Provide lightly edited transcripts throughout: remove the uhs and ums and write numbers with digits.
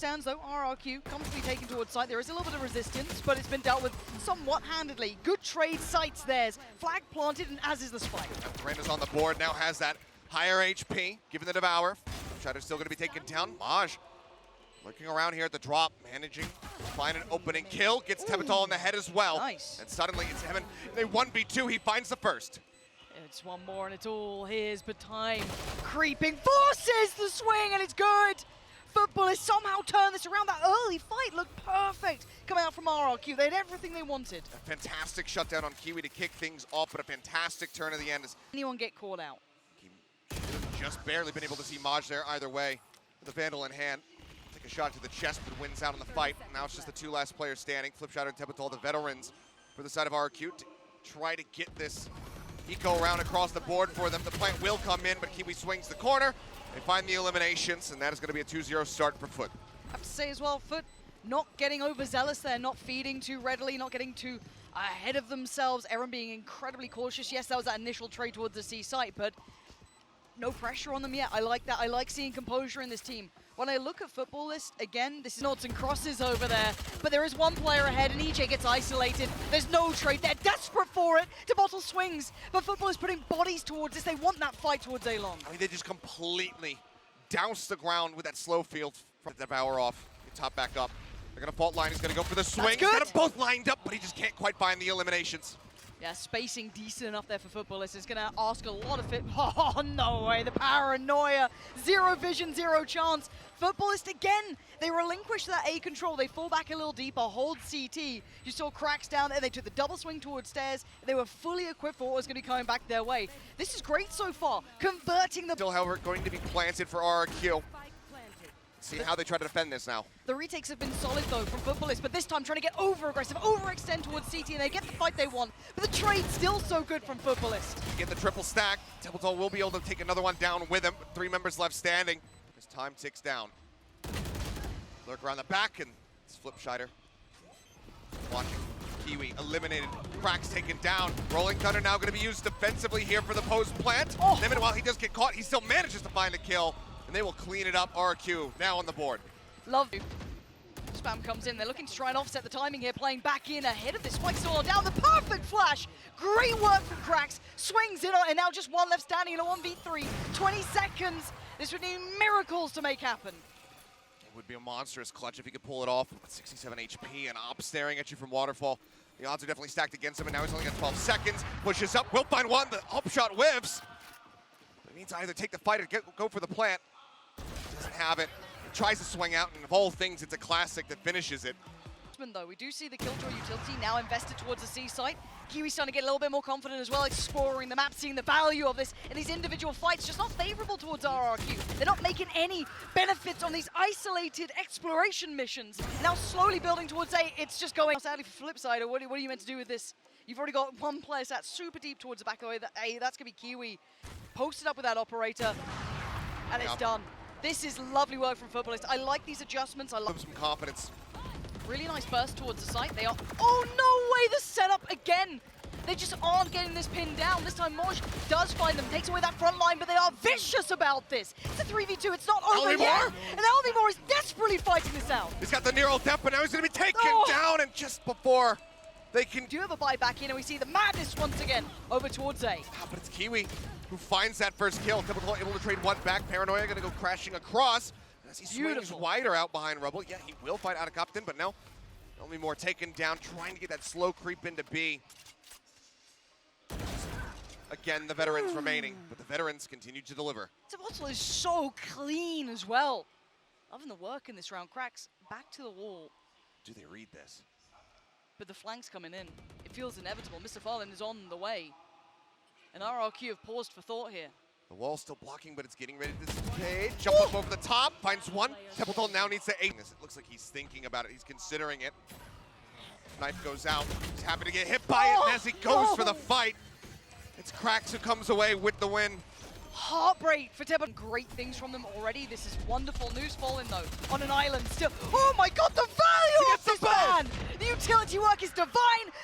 stands though, RRQ comfortably taken towards site. There is a little bit of resistance, but it's been dealt with somewhat handedly. Good trade sites theirs. Flag planted, and as is the spike. Brenda's on the board, now has that higher HP, given the Devour. Shadow's still going to be taken down. mojj looking around here at the drop, managing to find an opening kill. Gets Tehbotol in the head as well. Nice. And suddenly it's Emman. They 1v2, he finds the first. It's one more and it's all his, but time creeping forces the swing, and it's good. Football has somehow turned this around. That early fight looked perfect coming out from RRQ. They had everything they wanted. A fantastic shutdown on Kiwi to kick things off, but a fantastic turn at the end. Anyone get caught out? Just barely been able to see mojj there either way. With the Vandal in hand. Take a shot to the chest, but wins out on the fight. Now it's just the two last players standing. Flipshadow and Tehbotol, the veterans, for the side of RRQ to try to get this eco around across the board for them. The plant will come in, but Kiwi swings the corner. They find the eliminations, and that is going to be a 2-0 start for FUT. I have to say as well, FUT not getting overzealous there, not feeding too readily, not getting too ahead of themselves. Everyone being incredibly cautious. Yes, that was that initial trade towards the C site, but no pressure on them yet. I like that. I like seeing composure in this team. When I look at Football List, again, this is noughts and crosses over there, but there is one player ahead, and EJAY gets isolated. There's no trade. They're desperate for it. Tehbotol swings, but Football is putting bodies towards this. They want that fight towards A-Long. I mean, they just completely douse the ground with that slow field from the Devour off. They top back up. They're going to fault line. He's going to go for the swing. He's got them both lined up, but he just can't quite find the eliminations. Yeah, spacing decent enough there for Footballist. It's going to ask a lot of it. Oh, no way. The paranoia. Zero vision, zero chance. Footballist, again, they relinquish that A control. They fall back a little deeper, hold CT. You saw qRaxs down there. They took the double swing towards stairs. They were fully equipped for what was going to be coming back their way. This is great so far. Converting the... Still, however, going to be planted for RRQ. See how they try to defend this now. The retakes have been solid, though, from Footballist, but this time trying to get over-aggressive, overextend towards CT, and they get the fight they want. But the trade's still so good from Footballist. Get the triple stack. Tehbotol will be able to take another one down with him. 3 members left standing. His time ticks down. Lurk around the back, and it's Flipshider. Watching Kiwi eliminated. qRaxs taken down. Rolling Thunder now going to be used defensively here for the post plant. Oh. Then while he does get caught, he still manages to find a kill. And they will clean it up. RQ now on the board. Love you. Spam comes in. They're looking to try and offset the timing here, playing back in ahead of this. Spike still down. The perfect flash. Great work from qRaxs. Swings in, and now just one left standing in a 1v3. 20 seconds. This would need miracles to make happen. It would be a monstrous clutch if he could pull it off. With 67 HP and Op staring at you from Waterfall. The odds are definitely stacked against him, and now he's only got 12 seconds. Pushes up. Will find one. The up shot whiffs. It means either take the fight or go for the plant. Doesn't have it. He tries to swing out, and of all things, it's a classic that finishes it. Though we do see the Killjoy utility now invested towards the C site. Kiwi's starting to get a little bit more confident as well, exploring the map, seeing the value of this in these individual fights. Just not favorable towards RRQ. They're not making any benefits on these isolated exploration missions. Now slowly building towards A. It's just going. Sadly for Flipside, what are you meant to do with this? You've already got one player sat super deep towards the back of A. That's going to be Kiwi. Posted up with that operator, and it's done. This is lovely work from Footballist. I like these adjustments. I love some confidence. Really nice burst towards the site. They are... Oh, no way! The setup again! They just aren't getting this pin down. This time mojj does find them, takes away that front line, but they are vicious about this. It's a 3v2. It's not over yet. And Lmemore is desperately fighting this out. He's got the neural depth, but now he's going to be taken down, and just before they can... Do have a buy back in, and we see the madness once again over towards A. But it's Kiwi who finds that first kill. Tehbotol able to trade one back. Paranoia going to go crashing across. As he swings wider out behind Rubble. Yeah, he will fight out of KAPTAN, but no. Lmemore taken down, trying to get that slow creep into B. Again, the veterans remaining, but the veterans continue to deliver. Tehbotol is so clean as well. Loving the work in this round. qRaxs back to the wall. Do they read this? But the flank's coming in. It feels inevitable. MrFaliN is on the way. And RRQ have paused for thought here. The wall's still blocking, but it's getting ready to dissipate. Jump up over the top, finds one. Tehbotol now needs to aim this. It looks like he's thinking about it. He's considering it. Knife goes out. He's happy to get hit by it, and as he goes for the fight, it's qRaxs who comes away with the win. Heartbreak for Tehbotol. Great things from them already. This is wonderful news. FALN though, on an island still. Oh my god, the value of this man! The utility work is divine,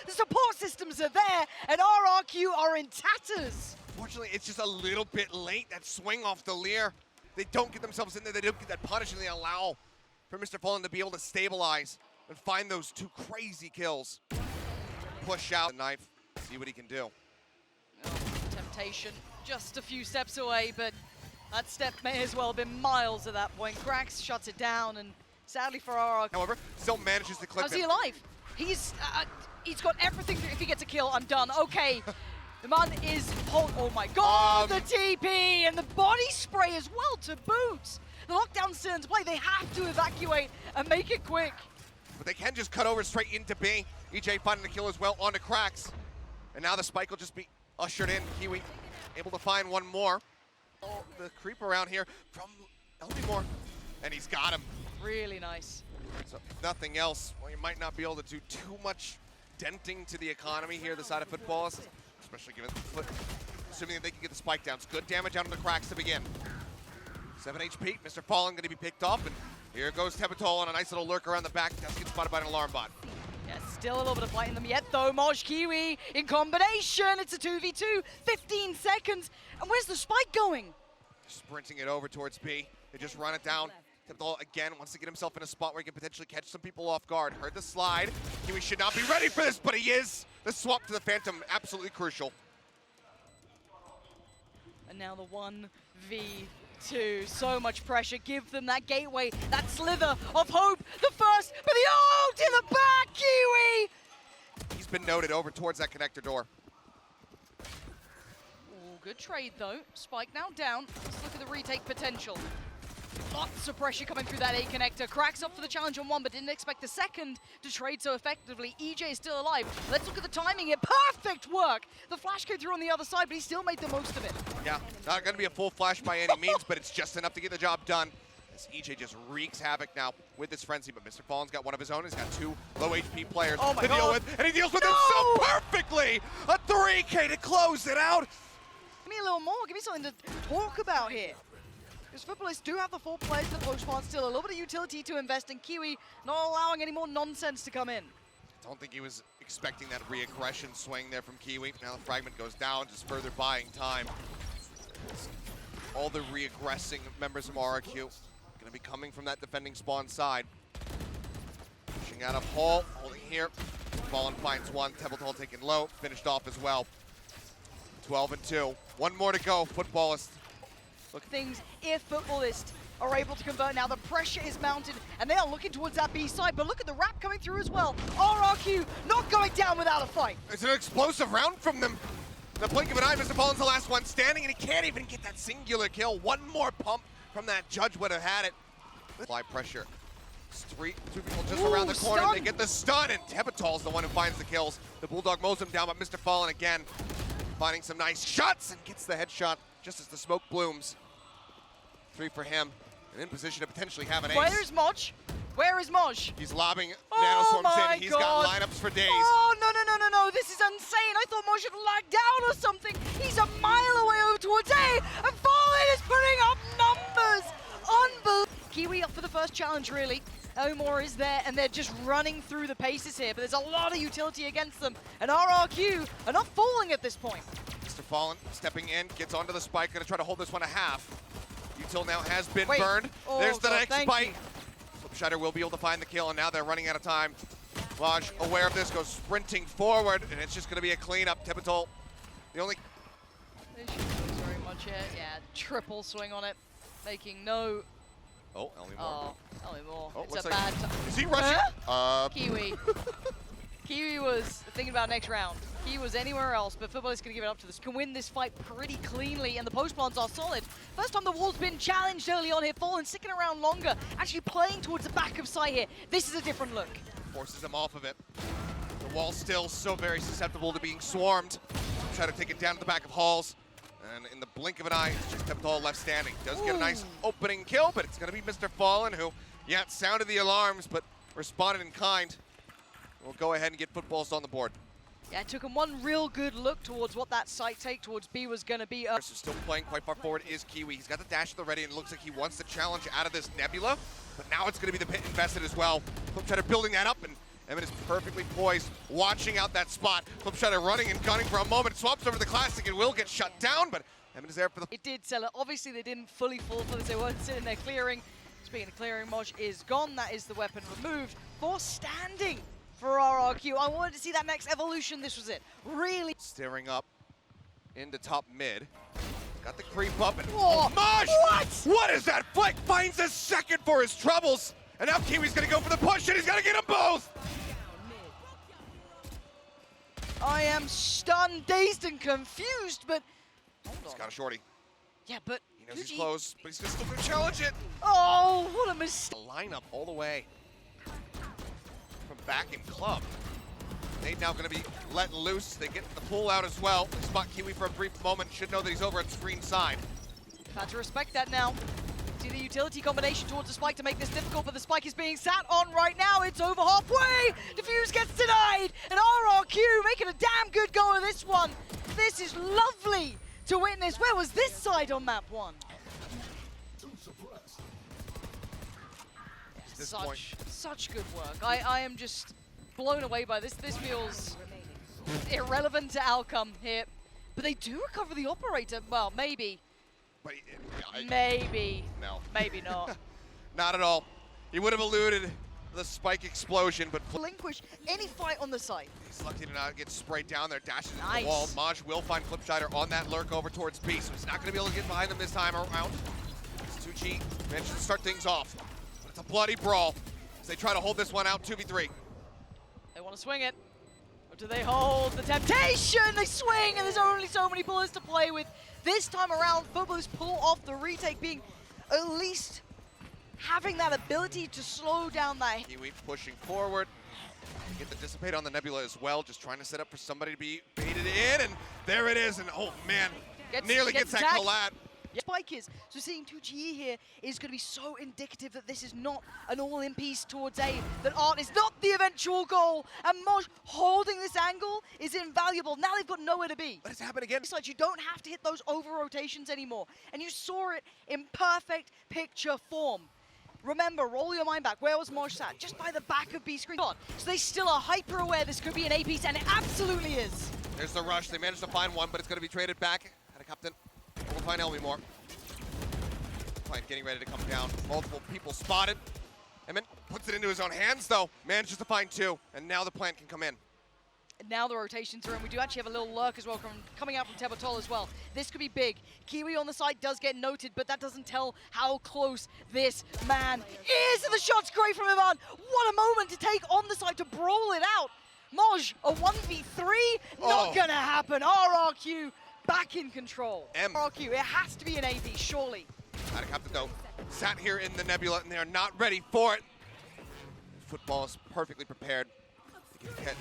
the support systems are there, and RRQ are in tatters. Unfortunately, it's just a little bit late. That swing off the Lear. They don't get themselves in there. They don't get that punish, and they allow for MrFaliN to be able to stabilize and find those two crazy kills. Push out the knife, see what he can do. Oh, temptation just a few steps away, but that step may as well have been miles at that point. qRaxs shuts it down, and sadly for RRQ, However, still manages to clip how's him. he alive? He's got everything. If he gets a kill, I'm done. Okay. The man is, oh my god, the TP and the body spray as well to boot. The lockdown's still into play. They have to evacuate and make it quick. But they can just cut over straight into B. EJAY finding the kill as well onto qRaxs. And now the spike will just be ushered in. Kiwi able to find one more. Oh, the creep around here from Lmemore. And he's got him. Really nice. So if nothing else, well, you might not be able to do too much denting to the economy here, the side of footballs. Especially given, assuming that they can get the spike down. It's good damage out on the qRaxs to begin. 7 HP, MrFaliN going to be picked off, and here goes Tehbotol on a nice little lurk around the back. Does get spotted by an alarm bot. Yeah, still a little bit of fight in them yet though. mojj, Kiwi in combination. It's a 2v2, 15 seconds. And where's the spike going? Sprinting it over towards B. They just run it down. Tehbotol again wants to get himself in a spot where he can potentially catch some people off guard. Heard the slide. Kiwi should not be ready for this, but he is. The swap to the Phantom, absolutely crucial. And now the 1v2. So much pressure. Give them that gateway, that slither of hope. The first, but the ult in the back, Kiwi! He's been noted over towards that connector door. Ooh, good trade though. Spike now down. Let's look at the retake potential. Lots of pressure coming through that A connector. qRaxs up for the challenge on one, but didn't expect the second to trade so effectively. EJAY is still alive. Let's look at the timing here. Perfect work! The flash came through on the other side, but he still made the most of it. Yeah, not going to be a full flash by any means, but it's just enough to get the job done. As EJAY just wreaks havoc now with this frenzy, but MrFaliN's got one of his own. He's got two low HP players to deal with, and he deals with them so perfectly! A 3K to close it out! Give me a little more. Give me something to talk about here. Because footballists do have the 4 players in the post part still. A little bit of utility to invest in. Kiwi not allowing any more nonsense to come in. Don't think he was expecting that re-aggression swing there from Kiwi. Now the fragment goes down, just further buying time. All the re-aggressing members of RRQ going to be coming from that defending spawn side. Pushing out of Hall, holding here. FaliN finds one. Tehbotol taken low, finished off as well. 12-2. One more to go. Footballists. Look things if footballists are able to convert now. The pressure is mounted and they are looking towards that B side, but look at the wrap coming through as well. RRQ not going down without a fight. It's an explosive round from them. The blink of an eye, MrFaliN's the last one standing, and he can't even get that singular kill. One more pump from that judge would have had it. Apply pressure. Two people just around the corner. Stun. They get the stun, and Tehbotol's the one who finds the kills. The Bulldog mows him down, but MrFaliN again finding some nice shots and gets the headshot just as the smoke blooms. 3 for him, and in position to potentially have an ace. Where's mojj? Where is mojj? He's lobbing nanoswarms in. He's got lineups for days. Oh, no. This is insane. I thought mojj had lagged down or something. He's a mile away over towards A, and FaliN is putting up numbers. Unbelievable. Kiwi up for the first challenge, really. Lmemore is there, and they're just running through the paces here, but there's a lot of utility against them, and RRQ are not falling at this point. MrFaliN stepping in, gets onto the spike, gonna try to hold this one a half. Util now has been burned. Oh, there's the next thank bite. you. Flipshutter will be able to find the kill, and now they're running out of time. mojj, aware of this, goes sprinting forward, and it's just gonna be a cleanup. Tehbotol, the only... They shouldn't lose very much here. Yeah, triple swing on it, making no... Oh, Lmemore. Oh, Lmemore. Oh, It's looks a like... bad time. Is he rushing? Kiwi. Kiwi was thinking about next round. He was anywhere else, but footballers going to give it up to this. Can win this fight pretty cleanly, and the post plants are solid. First time the wall's been challenged early on here. FaliN sticking around longer, actually playing towards the back of sight here. This is a different look. Forces him off of it. The wall's still so very susceptible to being swarmed. Try to take it down to the back of Halls. And in the blink of an eye, it's just Tehbotol left standing. Does get a nice opening kill, but it's going to be MrFaliN who, yeah, sounded the alarms, but responded in kind. We'll go ahead and get footballs on the board. Yeah, it took him one real good look towards what that site take towards B was going to be. Still playing quite far forward is Kiwi. He's got the dash at the ready, and it looks like he wants the challenge out of this Nebula. But now it's going to be the pit invested as well. Flipshutter building that up, and Emman is perfectly poised, watching out that spot. Flipshutter running and gunning for a moment. Swaps over the Classic and will get shut down, but Emman is there for the... It did sell it. Obviously, they didn't fully fall for this. They weren't sitting there clearing. Speaking of clearing, mojj is gone. That is the weapon removed for standing for RRQ. I wanted to see that next evolution. This was it. Really. Staring up into top mid. Got the creep up and Whoa. mojj! What? What is that? Flick finds a second for his troubles. And now Kiwi's gonna go for the push and he's gonna get them both! I am stunned, dazed, and confused, but hold on. He's got a shorty. Yeah, but He knows he's close, but he's still gonna challenge it. Oh, what a mistake. The lineup all the way from back in club. They now gonna be let loose. They get the pull out as well. They spot Kiwi for a brief moment. Should know that he's over at screen side. Had to respect that now. See the utility combination towards the spike to make this difficult, but the spike is being sat on right now. It's over halfway. Diffuse gets denied, and RRQ making a damn good go of this one. This is lovely to witness. Where was this side on map one? Such good work. I am just blown away by this. This feels irrelevant to outcome here, but they do recover the operator. Well, maybe. But Maybe. No. Maybe not. Not at all. He would have eluded the spike explosion, but Relinquish any fight on the site. he's lucky to not get sprayed down there. Dashes into Nice. the wall. mojj will find Flipshider on that lurk over towards B, so he's not going to be able to get behind them this time around. It's 2G manages to start things off, but it's a bloody brawl as they try to hold this one out 2v3. They want to swing it. Or do they hold the temptation? They swing, and there's only so many bullets to play with. This time around, FUT's pull off the retake, being at least having that ability to slow down that. Kiwi pushing forward. Get the dissipate on the Nebula as well, just trying to set up for somebody to be baited in, and there it is, and oh man, nearly gets that collat. Spike is. So seeing 2GE here is going to be so indicative that this is not an all-in piece towards A, that Art is not the eventual goal, and mojj holding this angle is invaluable. Now they've got nowhere to be. Let it happen again. It's like you don't have to hit those over-rotations anymore, and you saw it in perfect picture form. Remember, roll your mind back. Where was mojj sat? Just by the back of B screen. So they still are hyper-aware this could be an A piece, and it absolutely is. There's the rush. They managed to find one, but it's going to be traded back at a KAPTAN. We'll find Lmemore. Client getting ready to come down. Multiple people spotted. Emman puts it into his own hands, though. Manages to find two, and now the plant can come in. And now the rotations are in. We do actually have a little lurk as well coming out from Tehbotol as well. This could be big. Kiwi on the side does get noted, but that doesn't tell how close this man is. And the shot's great from Emman. What a moment to take on the side to brawl it out. mojj, a 1v3? Not gonna happen. RRQ back in control. RRQ, it has to be an AP, surely. Out of KAPTAN, though, sat here in the Nebula, and they are not ready for it. Football is perfectly prepared to get catch.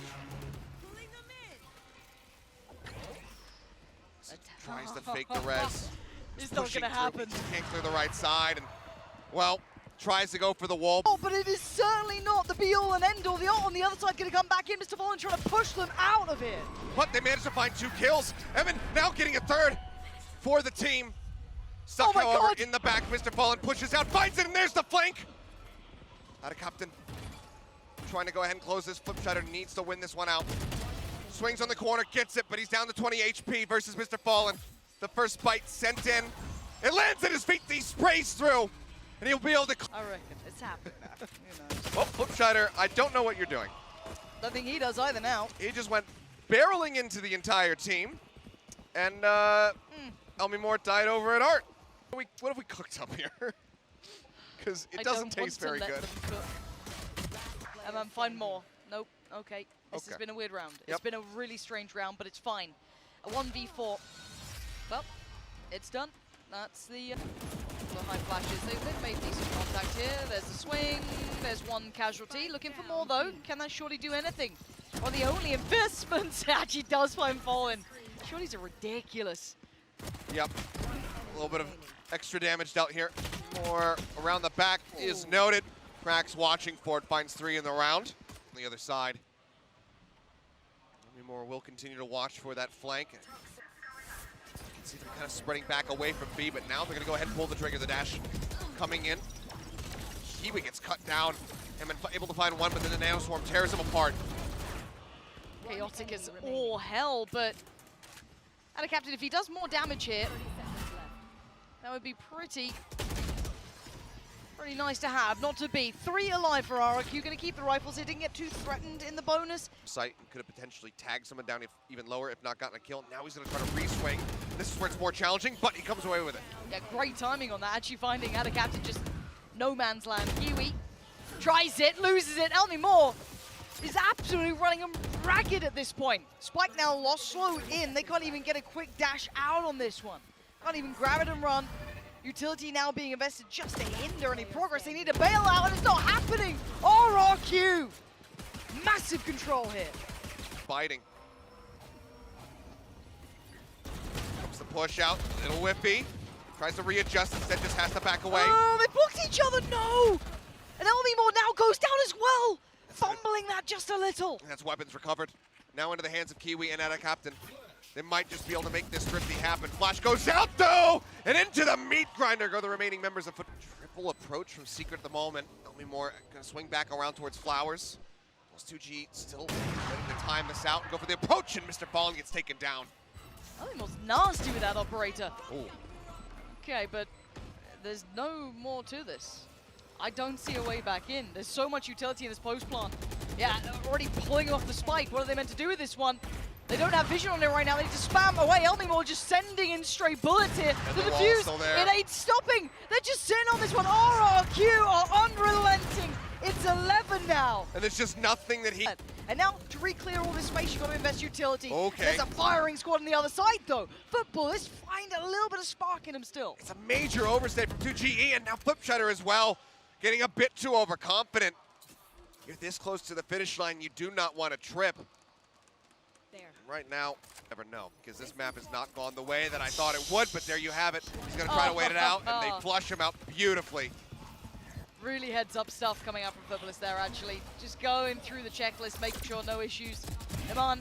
Tries to fake the res. It's not gonna happen. He can't clear the right side, and, well, tries to go for the wall. Oh, but it is certainly not the be-all and end-all. The ult on the other side gonna come back in. MrFaliN trying to push them out of here. But they managed to find 2 kills. Emman now getting a third for the team. Stuck, however, in the back. MrFaliN pushes out, finds it, and there's the flank. Out of KAPTAN. Trying to go ahead and close this. Flipshider needs to win this one out. Swings on the corner, gets it, but he's down to 20 HP versus MrFaliN. The first bite sent in. It lands at his feet, he sprays through, and he'll be able to... I reckon it's happening now. Who knows? Well, Flipshider, I don't know what you're doing. Don't think he does either now. He just went barreling into the entire team, and Lmemore died over at Art. What have we cooked up here? Because it doesn't taste very good. Emman, find more. Nope. Okay. This has been a weird round. It's been a really strange round, but it's fine. A 1v4. Well, it's done. That's the high flashes. They've made decent contact here. There's a swing. There's one casualty. Looking for more, though. Can that shorty do anything? Well, the only investment actually does find FALLEN. Shorties are ridiculous. Yep. A little bit of extra damage dealt here. More around the back is noted. qRaxs watching for it. Finds 3 in the round. On the other side, Lmemore will continue to watch for that flank. You can see them kind of spreading back away from B, but now they're going to go ahead and pull the trigger. The dash coming in. Kiwi gets cut down. Emman able to find one, but then the nanoswarm tears him apart. Chaotic as all hell, but out of KAPTAN, if he does more damage here, that would be pretty Really nice to have, not to be. 3 alive for RRQ, gonna keep the rifles. He didn't get too threatened in the bonus. Sight could have potentially tagged someone down even lower, if not gotten a kill. Now he's gonna try to re-swing. This is where it's more challenging, but he comes away with it. Yeah, great timing on that. Actually finding out a captain just no man's land. Kiwi tries it, loses it. Lmemore is absolutely running him ragged at this point. Spike now lost, slowed in. They can't even get a quick dash out on this one. Can't even grab it and run. Utility now being invested just to hinder any progress. They need a bailout, and it's not happening. RRQ, massive control here. Biting. Comes the push out, little whippy. Tries to readjust, instead just has to back away. Oh, they blocked each other, no! And Lmemore now goes down as well. Fumbling that just a little. And that's weapons recovered. Now into the hands of Kiwi and KAPTAN. They might just be able to make this thrifty happen. Flash goes out though! And into the meat grinder go the remaining members of FUT. Triple approach from Secret at the moment. Lmemore gonna swing back around towards Flowers. Those 2G still ready to time this out and go for the approach, and MrFaliN gets taken down. Lmemore's nasty with that operator. Ooh. Okay, but there's no more to this. I don't see a way back in. There's so much utility in this post plant. Yeah, already pulling off the spike. What are they meant to do with this one? They don't have vision on it right now. They need to spam away. Lmemore just sending in stray bullets here. The defuse, it ain't stopping. They're just sitting on this one. RRQ are unrelenting. It's 11 now. And there's just nothing that he... And now, to re-clear all this space, you've got to invest utility. Okay. There's a firing squad on the other side, though. Footballers find a little bit of spark in him still. It's a major overstay from 2GE, and now Flipshutter as well. Getting a bit too overconfident. You're this close to the finish line, you do not want to trip. There. Right now, never know, because this map has not gone the way that I thought it would, but there you have it. He's going to try to wait it out, and they flush him out beautifully. Really heads up stuff coming up from Footballers there, actually. Just going through the checklist, making sure no issues. Emman,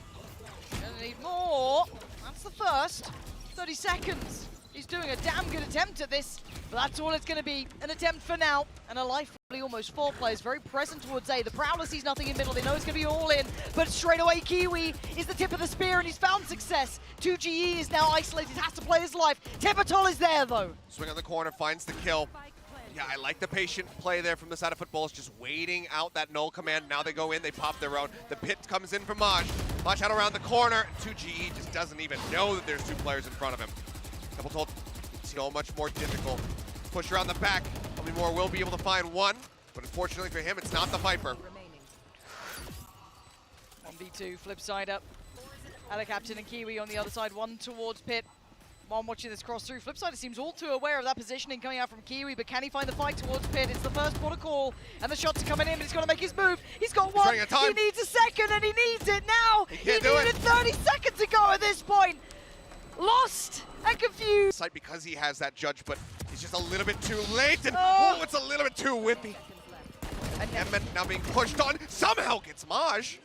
gonna need more. That's the first. 30 seconds. He's doing a damn good attempt at this, but that's all it's going to be. An attempt for now, and a life almost 4 players, very present towards A. The Prowler sees nothing in middle, they know it's going to be all in, but straight away Kiwi is the tip of the spear, and he's found success. 2GE is now isolated, has to play his life. Tehbotol is there, though. Swing on the corner, finds the kill. Yeah, I like the patient play there from the side of Footballers, just waiting out that null command. Now they go in, they pop their own. The pit comes in from mojj. Mojj out around the corner. 2GE just doesn't even know that there's 2 players in front of him. Tehbotol, so much more difficult. Push around the back. Lmemore will be able to find one, but unfortunately for him, it's not the Viper. 1v2, flip side up. KAPTAN and Kiwi on the other side, one towards pit. One watching this cross through. Flipside seems all too aware of that positioning coming out from Kiwi, but can he find the fight towards pit? It's the first port of call, and the shots are coming in, but he's got to make his move. He's got one, he needs a second, and he needs it now. He needed 30 seconds ago at this point. Lost and confused. Sight because he has that judge, but he's just a little bit too late, and oh, it's a little bit too whippy. And Emman now being pushed on, somehow gets mojj.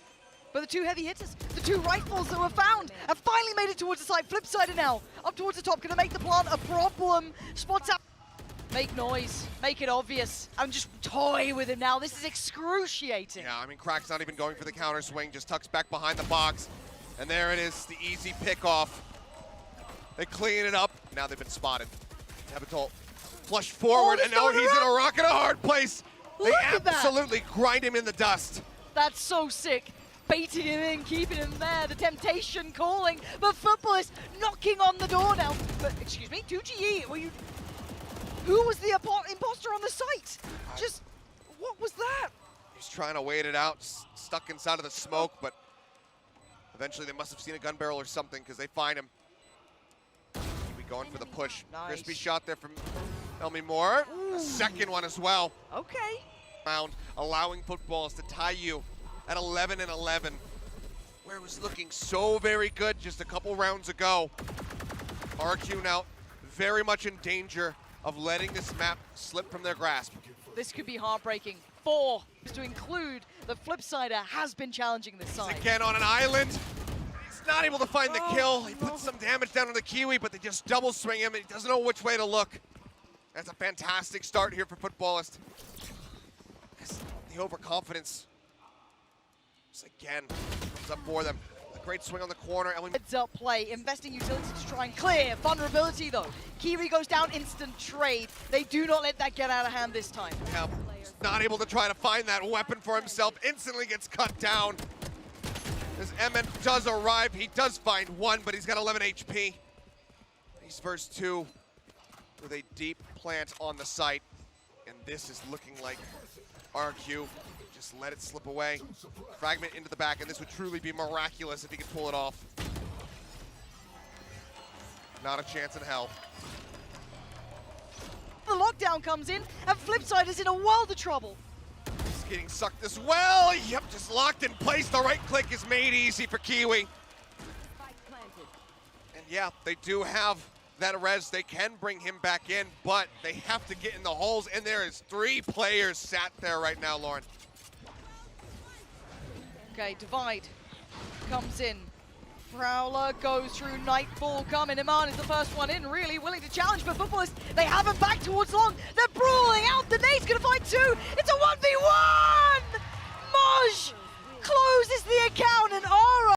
But the 2 heavy hitters, the 2 rifles that were found, have finally made it towards the side. Flipsider now, up towards the top, gonna make the plant a problem. Spots out. Make noise, make it obvious, and just toy with him now. This is excruciating. Yeah, I mean, qRaxs not even going for the counter swing, just tucks back behind the box. And there it is, the easy pick off. They clean it up. Now they've been spotted. Tehbotol flushed forward, and now he's in a rock and a hard place. They absolutely grind him in the dust. That's so sick. Baiting him in, keeping him there, the temptation calling, but Footballers knocking on the door now. But, excuse me, 2GE, were you... Who was the imposter on the site? Just, what was that? He's trying to wait it out, stuck inside of the smoke, but eventually they must have seen a gun barrel or something because they find him. Kiwi going for the push. Nice. Crispy shot there from Lmemore. A second one as well. Okay. Round, allowing Footballers to tie you at 11 and 11, where it was looking so very good just a couple rounds ago. RRQ now very much in danger of letting this map slip from their grasp. This could be heartbreaking. 4, to include the Flipsider, has been challenging this side. Again on an island. He's not able to find the kill. He puts some damage down on the Kiwi, but they just double swing him, and he doesn't know which way to look. That's a fantastic start here for Footballers. The overconfidence again comes up for them. Great swing on the corner. And Heads up play, investing utility to try and clear. Vulnerability though. Kiwi goes down, instant trade. They do not let that get out of hand this time. yeah, not able to try to find that weapon for himself. Instantly gets cut down. As Emman does arrive, he does find one, but he's got 11 HP. These first two with a deep plant on the site. And this is looking like RQ just let it slip away. Fragment into the back, and this would truly be miraculous if he could pull it off. Not a chance in hell. The lockdown comes in, and Flipside is in a world of trouble. He's getting sucked as well. Yep, just locked in place. The right click is made easy for Kiwi. And yeah, they do have that res. They can bring him back in, but they have to get in the holes, and there is 3 players sat there right now, Lauren. Okay, Divide comes in. Prowler goes through, Nightfall coming. Emman is the first one in, really willing to challenge, but Footballers, they have him back towards long. They're brawling out, the nade's gonna find 2. It's a 1v1!